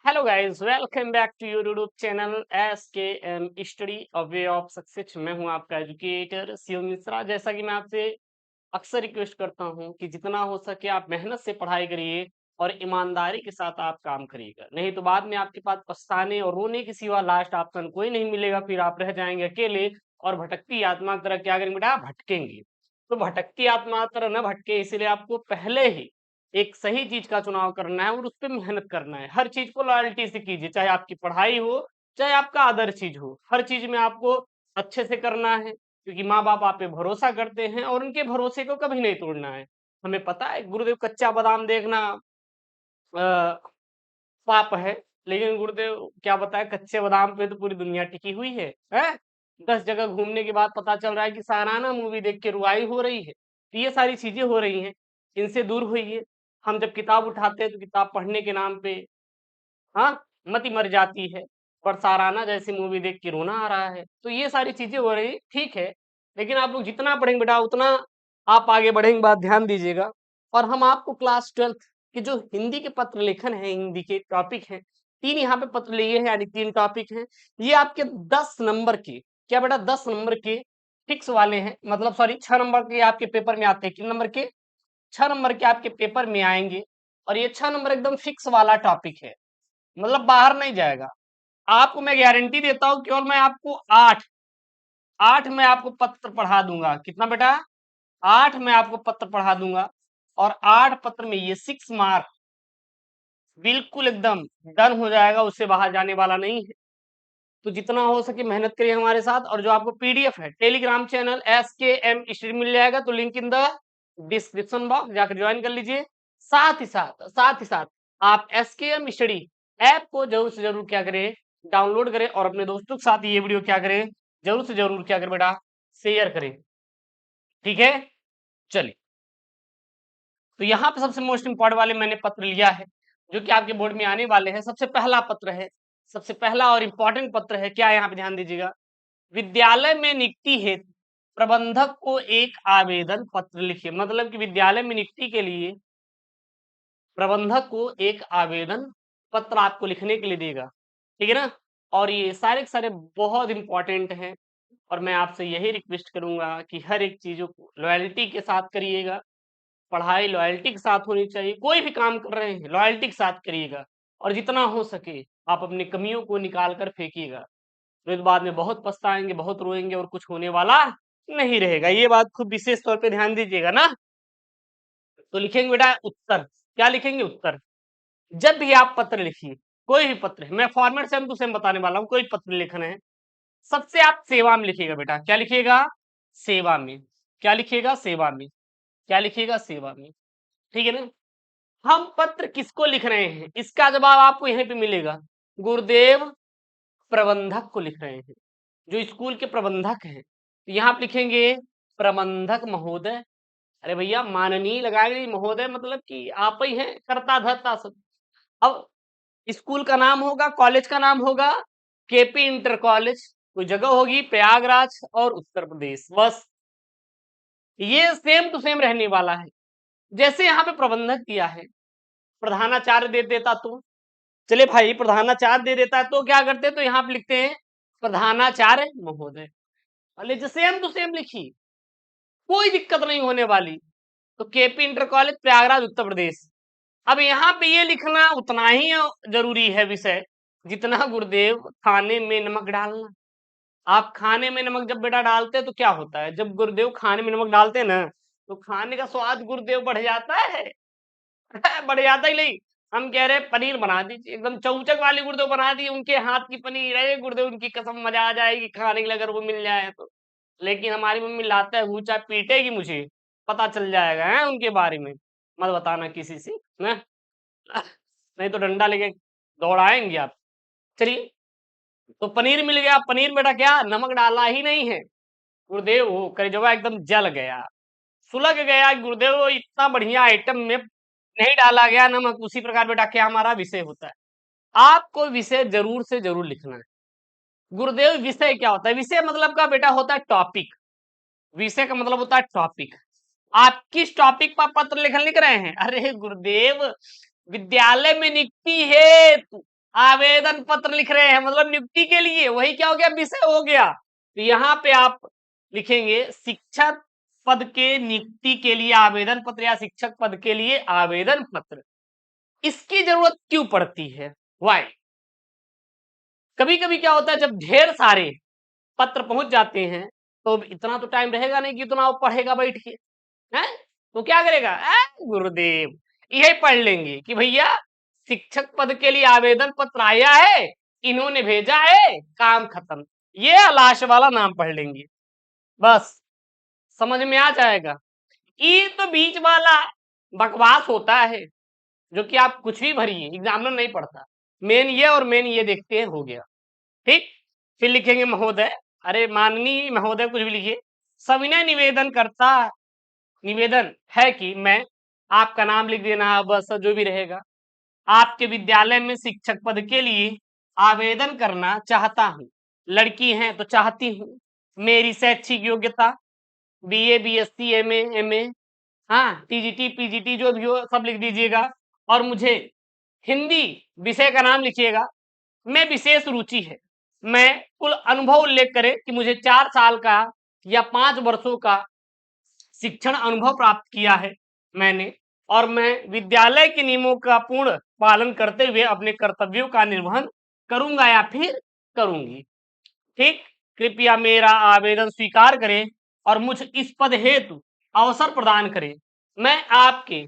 Hello guys, welcome back to your YouTube channel S K M study a way of success. मैं हूं आपका educator Shiv Mishra. जैसा कि मैं आपसे अक्सर रिक्वेस्ट करता हूं कि जितना हो सके आप मेहनत से पढ़ाई करिए और ईमानदारी के साथ आप काम करिएगा, नहीं तो बाद में आपके पास पछताने और रोने के सिवा लास्ट ऑप्शन कोई नहीं मिलेगा। फिर आप रह जाएंगे अकेले और भटकती आत्मा की तरह। क्या करेंगे बेटा? भटकेंगे। तो भटकती आत्मा की तरह न भटके, इसलिए आपको पहले ही एक सही चीज का चुनाव करना है और उस पर मेहनत करना है। हर चीज को लॉयल्टी से कीजिए, चाहे आपकी पढ़ाई हो, चाहे आपका अदर चीज हो। हर चीज में आपको अच्छे से करना है, क्योंकि माँ बाप आप पे भरोसा करते हैं और उनके भरोसे को कभी नहीं तोड़ना है। हमें पता है गुरुदेव कच्चा बादाम देखना पाप है, लेकिन गुरुदेव क्या बताए, कच्चे बादाम पे तो पूरी दुनिया टिकी हुई है? 10 जगह घूमने के बाद पता चल रहा है कि सालाना मूवी देख के रुआई हो रही है। तो ये सारी चीजें हो रही हैं, इनसे दूर होइए। हम जब किताब उठाते हैं तो किताब पढ़ने के नाम पे हाँ मति मर जाती है, पर सालाना जैसी मूवी देख के रोना आ रहा है। तो ये सारी चीजें हो रही, ठीक है, लेकिन आप लोग जितना पढ़ेंगे बेटा उतना आप आगे बढ़ेंगे। बात ध्यान दीजिएगा। और हम आपको क्लास 12th के जो हिंदी के पत्र लेखन है, हिंदी के टॉपिक हैं, 3 यहाँ पे पत्र लिए हैं, यानी 3 टॉपिक हैं। ये आपके 10 नंबर के, क्या बेटा, 10 नंबर के फिक्स वाले हैं। मतलब सॉरी, 6 नंबर के आपके पेपर में आते हैं। कितने नंबर के? 6 नंबर के आपके पेपर में आएंगे। और ये 6 नंबर एकदम फिक्स वाला टॉपिक है, मतलब बाहर नहीं जाएगा। आपको मैं गारंटी देता हूं, केवल मैं आपको 8 मैं आपको पत्र पढ़ा दूंगा। कितना बेटा? 8 मैं आपको पत्र पढ़ा दूंगा। और 8 पत्र में ये 6 मार्क बिल्कुल एकदम डन हो जाएगा, उससे बाहर जाने वाला नहीं है। तो जितना हो सके मेहनत करिए हमारे साथ। और जो आपको पीडीएफ है, टेलीग्राम चैनल SKM स्टडी मिल जाएगा, तो link in the description box, जाकर ज्वाइन कर लीजिए। साथ ही साथ आप SKM स्टडी ऐप को जरूर से जरूर क्या करें, डाउनलोड करें और अपने दोस्तों के साथ ये वीडियो क्या करें, जरूर से जरूर क्या करें बेटा, शेयर करें। ठीक है, चलिए। तो यहाँ पे सबसे मोस्ट इंपॉर्टेंट वाले मैंने पत्र लिया है, जो कि आपके बोर्ड में आने वाले हैं। सबसे पहला पत्र है, सबसे पहला और इंपॉर्टेंट पत्र है। क्या है? यहाँ पे ध्यान दीजिएगा। विद्यालय में नियुक्ति हेतु प्रबंधक को एक आवेदन पत्र लिखिए। मतलब कि विद्यालय में नियुक्ति के लिए प्रबंधक को एक आवेदन पत्र आपको लिखने के लिए देगा। ठीक है ना? और ये सारे के सारे बहुत इंपॉर्टेंट हैं। और मैं आपसे यही रिक्वेस्ट करूंगा कि हर एक चीजों को लॉयल्टी के साथ करिएगा। पढ़ाई लॉयल्टी के साथ होनी चाहिए। कोई भी काम कर रहे हैं लॉयल्टी के साथ करिएगा। और जितना हो सके आप अपनी कमियों को निकाल कर फेंकिएगा, तो इस बाद में बहुत पछताएंगे, बहुत रोएंगे और कुछ होने वाला नहीं रहेगा। ये बात खूब विशेष तौर पे ध्यान दीजिएगा ना। तो लिखेंगे बेटा उत्तर। क्या लिखेंगे? उत्तर। जब भी आप पत्र लिखिए, कोई भी पत्र है, मैं फॉर्मेट सेम टू सेम बताने वाला हूँ। कोई पत्र लिखना है, सबसे आप सेवा में लिखिएगा बेटा। क्या लिखिएगा? सेवा में। क्या लिखिएगा? सेवा में। क्या लिखिएगा? सेवा में। ठीक है ना? हम पत्र किसको लिख रहे हैं, इसका जवाब आपको यहीं पे मिलेगा। गुरुदेव प्रबंधक को लिख रहे हैं, जो स्कूल के प्रबंधक हैं। तो यहाँ आप लिखेंगे प्रबंधक महोदय। अरे भैया माननीय लगाएंगे, महोदय मतलब कि आप ही हैं, कर्ता धर्ता सब। अब स्कूल का नाम होगा, कॉलेज का नाम होगा केपी इंटर कॉलेज, कोई जगह होगी प्रयागराज और उत्तर प्रदेश। बस ये सेम टू सेम रहने वाला है। जैसे यहाँ पे प्रबंधक दिया है, प्रधानाचार्य दे देता तो चले भाई, प्रधानाचार्य दे देता है तो क्या करते, तो यहाँ पे लिखते हैं प्रधानाचार्य महोदय। अरे सेम टू सेम लिखी, कोई दिक्कत नहीं होने वाली। तो KP inter college Prayagraj Uttar Pradesh. अब यहाँ पे ये लिखना उतना ही जरूरी है विषय, जितना गुरुदेव खाने में नमक डालना। आप खाने में नमक जब बेटा डालते हैं तो क्या होता है, जब गुरुदेव खाने में नमक डालते हैं ना, तो खाने का स्वाद गुरुदेव बढ़ जाता है। बढ़ जाता ही नहीं। हम कह रहे हैं पनीर बना दीजिए, एकदम चौचक वाली गुरुदेव बना दी, उनके हाथ की पनीर है गुरुदेव, उनकी कसम मजा आ जाएगी खाने के लिए अगर वो मिल जाए तो। लेकिन हमारी मम्मी लाता है वो, चाहे पीटेगी मुझे, पता चल जाएगा है उनके बारे में, मत बताना किसी से ना। नहीं तो डंडा लेके दौड़ाएंगे आप। चलिए, तो पनीर मिल गया। पनीर बेटा क्या नमक डाला ही नहीं है, गुरुदेव वो करेजवा एकदम जल गया, सुलग गया। गुरुदेव वो इतना बढ़िया आइटम में नहीं डाला गया नमक। उसी प्रकार बेटा क्या हमारा विषय होता है, आपको विषय जरूर से जरूर लिखना है। गुरुदेव विषय क्या होता है? विषय मतलब का बेटा होता है टॉपिक। विषय का मतलब होता है टॉपिक। आप किस टॉपिक पर पत्र लेखन लिख रहे हैं? अरे गुरुदेव विद्यालय में नियुक्ति है, आवेदन पत्र लिख रहे हैं, मतलब नियुक्ति के लिए, वही क्या हो गया, विषय हो गया। तो यहाँ पे आप लिखेंगे शिक्षक पद के नियुक्ति के लिए आवेदन पत्र या शिक्षक पद के लिए आवेदन पत्र। इसकी जरूरत क्यों पड़ती है, वाई? कभी कभी क्या होता है, जब ढेर सारे पत्र पहुंच जाते हैं तो इतना तो टाइम रहेगा नहीं कि इतना वो पढ़ेगा बैठ के, है? तो क्या करेगा, गुरुदेव यही पढ़ लेंगे कि भैया शिक्षक पद के लिए आवेदन पत्र आया है, इन्होंने भेजा है, काम खत्म। ये लाश वाला नाम पढ़ लेंगे, बस समझ में आ जाएगा। ये तो बीच वाला बकवास होता है, जो कि आप कुछ भी भरिए, एग्जामिनर नहीं पढ़ता, मेन ये और मेन ये देखते हैं, हो गया। ठीक, फिर लिखेंगे महोदय, अरे माननीय महोदय कुछ भी लिखिए। सविनय निवेदन है कि मैं, आपका नाम लिख देना, बस जो भी रहेगा, आपके विद्यालय में शिक्षक पद के लिए आवेदन करना चाहता हूँ। लड़की हैं तो चाहती हूँ। मेरी शैक्षिक योग्यता BA BSc MA MA, हाँ TGT PGT जो भी हो सब लिख दीजिएगा। और मुझे हिंदी विषय का नाम लिखिएगा। मैं विशेष रुचि है, मैं कुल अनुभव उल्लेख करें कि मुझे 4 साल का या 5 वर्षों का शिक्षण अनुभव प्राप्त किया है मैंने, और मैं विद्यालय के नियमों का पूर्ण पालन करते हुए अपने कर्तव्यों का निर्वहन करूंगा या फिर करूंगी। ठीक, कृपया मेरा आवेदन स्वीकार करें और मुझ इस पद हेतु अवसर प्रदान करें। मैं आपके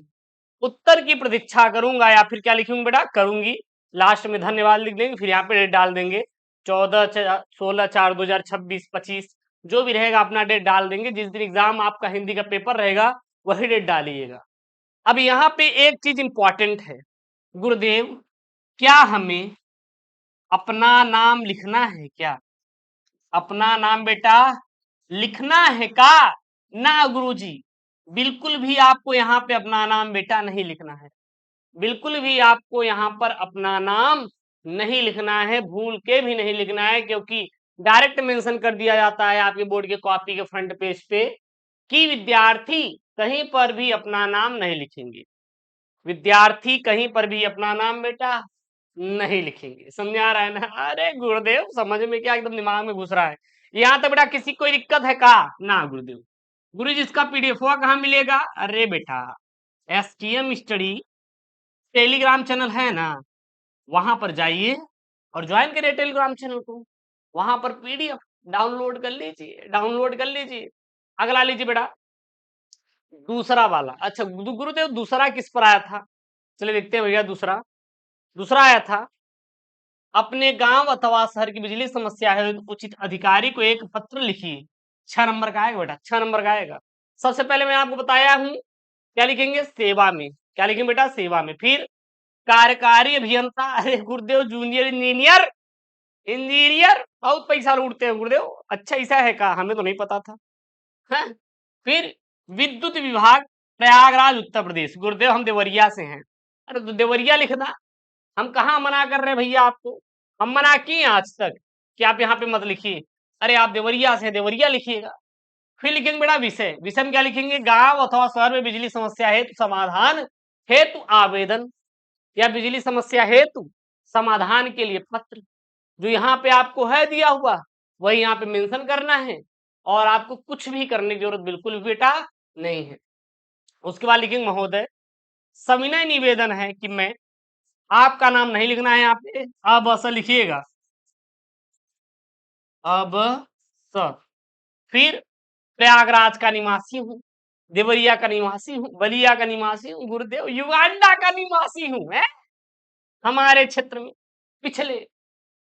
उत्तर की प्रतीक्षा करूंगा, या फिर क्या लिखूंगी बेटा, करूंगी। लास्ट में धन्यवाद लिख देंगे, फिर यहाँ पे डेट डाल देंगे 16/4/2026-25, जो भी रहेगा अपना डेट डाल देंगे। जिस दिन एग्जाम आपका हिंदी का पेपर रहेगा वही डेट डालिएगा। अब यहाँ पे एक चीज इंपॉर्टेंट है, गुरुदेव क्या हमें अपना नाम लिखना है क्या? अपना नाम बेटा लिखना है का? ना गुरुजी, बिल्कुल भी आपको यहाँ पे अपना नाम बेटा नहीं लिखना है, बिल्कुल भी आपको यहाँ पर अपना नाम नहीं लिखना है, भूल के भी नहीं लिखना है, क्योंकि डायरेक्ट मेंशन कर दिया जाता है आपके बोर्ड के कॉपी के फ्रंट पेज पे कि विद्यार्थी कहीं पर भी अपना नाम नहीं लिखेंगे। विद्यार्थी कहीं पर भी अपना नाम बेटा नहीं लिखेंगे। समझ आ रहा है ना? अरे गुरुदेव समझ में क्या, एकदम दिमाग में घुस रहा है। यहाँ तक बेटा किसी कोई दिक्कत है का? ना गुरुदेव। गुरु जी इसका PDF हुआ कहाँ मिलेगा? अरे बेटा STM स्टडी टेलीग्राम चैनल है ना, वहां पर जाइए और ज्वाइन करिए टेलीग्राम चैनल को। वहां पर PDF डाउनलोड कर लीजिए, डाउनलोड कर लीजिए। अगला लीजिए बेटा, दूसरा वाला। अच्छा गुरुदेव दूसरा किस पर आया था? चलिए देखते हैं भैया। दूसरा दूसरा आया था, अपने गांव अथवा शहर की बिजली समस्या है तो उचित अधिकारी को एक पत्र लिखिए। 6 नंबर का आएगा बेटा, 6 नंबर का आएगा। सबसे पहले मैं आपको बताया हूं, क्या लिखेंगे, सेवा में। क्या लिखेंगे बेटा? सेवा में। फिर कार्यकारी अभियंता, अरे गुरुदेव जूनियर इंजीनियर, इंजीनियर बहुत पैसा लूटते हैं गुरुदेव। अच्छा ऐसा है का? हमें तो नहीं पता था। है? फिर विद्युत विभाग प्रयागराज उत्तर प्रदेश, गुरुदेव हम देवरिया से हैं। अरे तो देवरिया लिखना, हम कहाँ मना कर रहे हैं भैया आपको, हम मना किए आज तक कि आप यहाँ पे मत लिखिए। अरे आप देवरिया से, देवरिया लिखिएगा। फिर लिखेंगे बेटा विषय, विषय में क्या लिखेंगे, गांव अथवा शहर में बिजली समस्या हेतु समाधान हेतु आवेदन, या बिजली समस्या हेतु समाधान के लिए पत्र। जो यहाँ पे आपको है दिया हुआ वही यहाँ पे मेंशन करना है, और आपको कुछ भी करने की जरूरत बिल्कुल भी बेटा नहीं है। उसके बाद लिखेंगे महोदय सविनय निवेदन है कि मैं, आपका नाम नहीं लिखना है यहाँ पे, अब असल लिखिएगा, अब स। फिर प्रयागराज का निवासी हूँ, देवरिया का निवासी हूँ, बलिया का निवासी हूँ, गुरुदेव युगांडा का निवासी हूँ। हमारे क्षेत्र में पिछले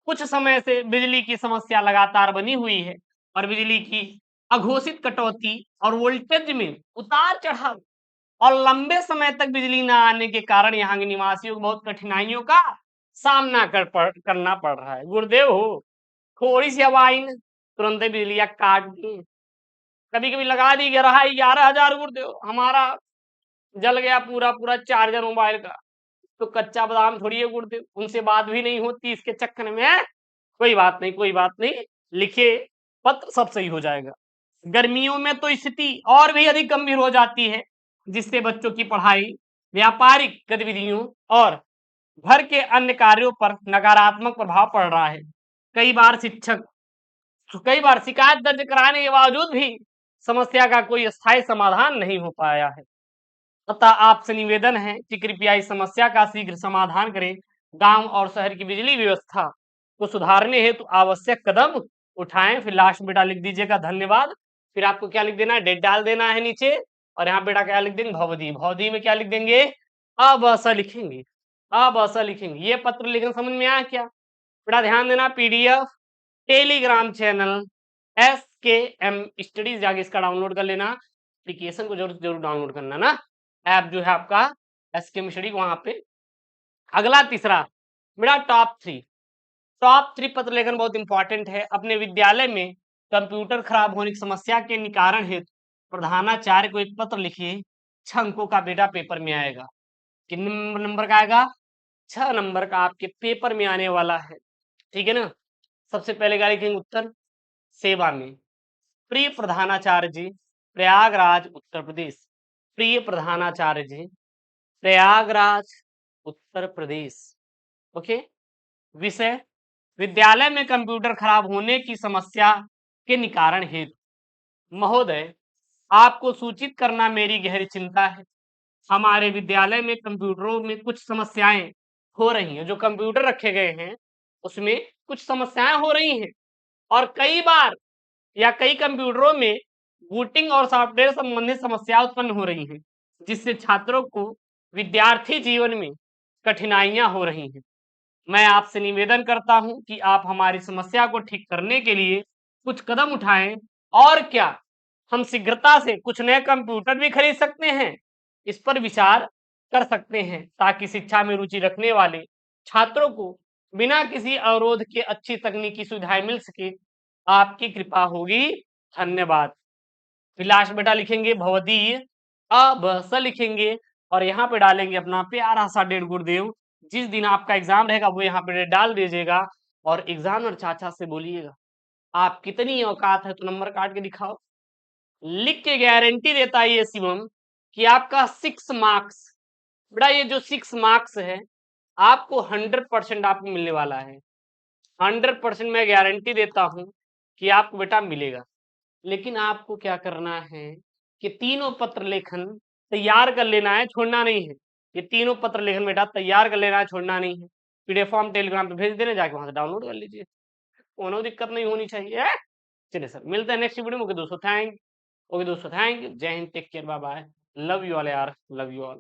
कुछ समय से बिजली की समस्या लगातार बनी हुई है, और बिजली की अघोषित कटौती और वोल्टेज में उतार चढ़ाव और लंबे समय तक बिजली न आने के कारण यहाँ के निवासियों को बहुत कठिनाइयों का सामना करना पड़ रहा है। गुरुदेव हो, थोड़ी सी हवा आई न तुरंत ही बिजलियां काट दी। कभी कभी लगा दी 11,000 गुरुदेव, हमारा जल गया पूरा पूरा चार्जर मोबाइल का। तो कच्चा बादाम थोड़ी है गुरुदेव, उनसे बात भी नहीं होती इसके चक्कर में। कोई बात नहीं, कोई बात नहीं, लिखे पत्र सब सही हो जाएगा। गर्मियों में तो स्थिति और भी अधिक गंभीर हो जाती है, जिससे बच्चों की पढ़ाई, व्यापारिक गतिविधियों और घर के अन्य कार्यों पर नकारात्मक प्रभाव पड़ रहा है। कई बार शिकायत दर्ज कराने के बावजूद भी समस्या का कोई स्थायी समाधान नहीं हो पाया है। अतः आपसे निवेदन है कि कृपया इस समस्या का शीघ्र समाधान करें। गांव और शहर की बिजली व्यवस्था को सुधारने हेतु आवश्यक कदम उठाएं। फिर लास्ट में बेटा लिख दीजिएगा धन्यवाद। फिर आपको क्या लिख देना है, डेट डाल देना है नीचे, और यहाँ बेटा क्या लिख देंगे, भवदी। भवदी में क्या लिख देंगे, अब ऐसा लिखेंगे, अब ऐसा लिखेंगे। ये पत्र लेखन समझ में आया क्या बेटा? ध्यान देना, PDF Telegram channel SKM studies जाके इसका डाउनलोड कर लेना। एप्लीकेशन को जरूर डाउनलोड करना ना, ऐप जो है आपका SKM स्टडी वहां पे। अगला तीसरा बेटा टॉप थ्री पत्र लेखन बहुत इंपॉर्टेंट है। अपने विद्यालय में कंप्यूटर खराब होने की समस्या के निवारण हेतु प्रधानाचार्य को एक पत्र लिखिए। 6 अंकों का बेटा पेपर में आएगा। कितने नंबर का आएगा? 6 नंबर का आपके पेपर में आने वाला है, ठीक है ना। सबसे पहले क्या लिखेंगे, उत्तर सेवा में। प्रिय प्रधानाचार्य जी, प्रयागराज उत्तर प्रदेश। प्रिय प्रधानाचार्य जी, प्रयागराज उत्तर प्रदेश। ओके। विषय, विद्यालय में कंप्यूटर खराब होने की समस्या के निवारण हेतु महोदय आपको सूचित करना मेरी गहरी चिंता है। हमारे विद्यालय में कंप्यूटरों में कुछ समस्याएं हो रही हैं। जो कंप्यूटर रखे गए हैं उसमें कुछ समस्याएं हो रही हैं, और कई बार या कई कंप्यूटरों में बूटिंग और सॉफ्टवेयर संबंधित समस्या उत्पन्न हो रही हैं, जिससे छात्रों को विद्यार्थी जीवन में कठिनाइयां हो रही हैं। मैं आपसे निवेदन करता हूं कि आप हमारी समस्या को ठीक करने के लिए कुछ कदम उठाएं। और क्या हम शीघ्रता से कुछ नए कंप्यूटर भी खरीद सकते हैं? इस पर विचार कर सकते हैं, ताकि शिक्षा में रुचि रखने वाले छात्रों को बिना किसी अवरोध के अच्छी तकनीकी सुविधाएं मिल सके। आपकी कृपा होगी। धन्यवाद। फिर लास्ट बेटा लिखेंगे भवदीय अब स लिखेंगे, और यहाँ पे डालेंगे अपना प्यारा सा डेढ़ गुरुदेव। जिस दिन आपका एग्जाम रहेगा वो यहाँ पे डाल दीजिएगा, और एग्जामिनर चाचा से बोलिएगा आप कितनी औकात है तो नंबर काट के दिखाओ। लिख के गारंटी देता है ये शिवम कि आपका 6 मार्क्स, बेटा ये जो 6 मार्क्स है आपको 100% आपको मिलने वाला है। 100% मैं गारंटी देता हूं कि आपको बेटा मिलेगा। लेकिन आपको क्या करना है कि तीनों पत्र लेखन तैयार कर लेना है, छोड़ना नहीं है। ये तीनों पत्र लेखन बेटा तैयार कर लेना है, छोड़ना नहीं है। पीडीएफ फॉर्म टेलीग्राम पे भेज देना, जाके वहां से डाउनलोड कर लीजिए, कोनो दिक्कत नहीं होनी चाहिए। चलिए सर, मिलते हैं नेक्स्ट वीडियो में। ओके दोस्तों, थैंक यू। जय हिंद, take care, bye bye, love you all यार, लव यू ऑल।